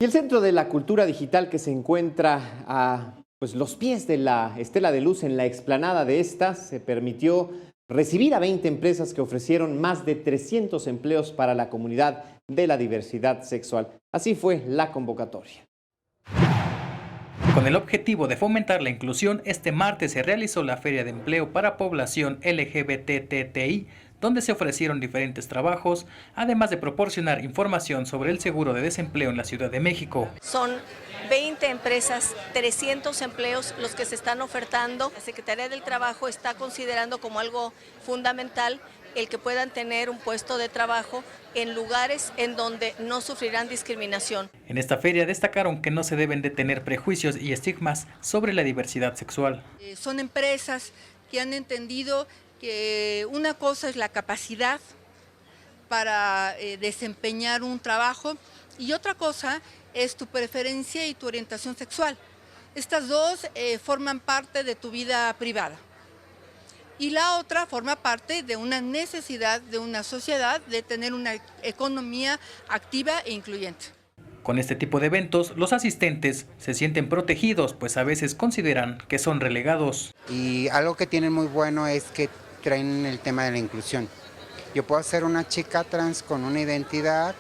Y el Centro de la Cultura Digital, que se encuentra a los pies de la Estela de Luz en la explanada de esta, se permitió recibir a 20 empresas que ofrecieron más de 300 empleos para la comunidad de la diversidad sexual. Así fue la convocatoria. Con el objetivo de fomentar la inclusión, este martes se realizó la Feria de Empleo para Población LGBTTI, donde se ofrecieron diferentes trabajos, además de proporcionar información sobre el seguro de desempleo en la Ciudad de México. Son 20 empresas, 300 empleos los que se están ofertando. La Secretaría del Trabajo está considerando como algo fundamental el que puedan tener un puesto de trabajo en lugares en donde no sufrirán discriminación. En esta feria destacaron que no se deben de tener prejuicios y estigmas sobre la diversidad sexual. Son empresas que han entendido que una cosa es la capacidad para desempeñar un trabajo y otra cosa es tu preferencia y tu orientación sexual. Estas dos forman parte de tu vida privada. Y la otra forma parte de una necesidad de una sociedad de tener una economía activa e incluyente. Con este tipo de eventos, los asistentes se sienten protegidos, pues a veces consideran que son relegados. Y algo que tienen muy bueno es que traen el tema de la inclusión. Yo puedo ser una chica trans con una identidad,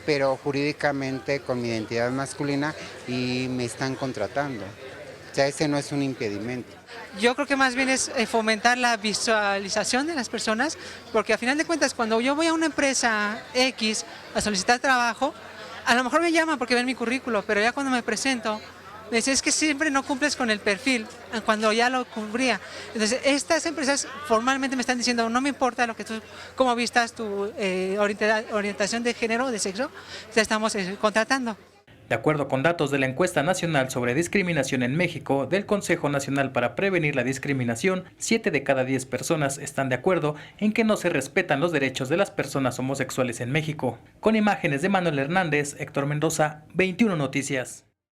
pero jurídicamente con mi identidad masculina y me están contratando. O sea, ese no es un impedimento. Yo creo que más bien es fomentar la visualización de las personas, porque a final de cuentas cuando yo voy a una empresa X a solicitar trabajo, a lo mejor me llaman porque ven mi currículo, pero ya cuando me presento, me dicen es que siempre no cumples con el perfil, cuando ya lo cubría. Entonces estas empresas formalmente me están diciendo, no me importa lo que tú, cómo vistas tu orientación de género o de sexo, te estamos contratando. De acuerdo con datos de la Encuesta Nacional sobre Discriminación en México del Consejo Nacional para Prevenir la Discriminación, 7 de cada 10 personas están de acuerdo en que no se respetan los derechos de las personas homosexuales en México. Con imágenes de Manuel Hernández, Héctor Mendoza, 21 Noticias.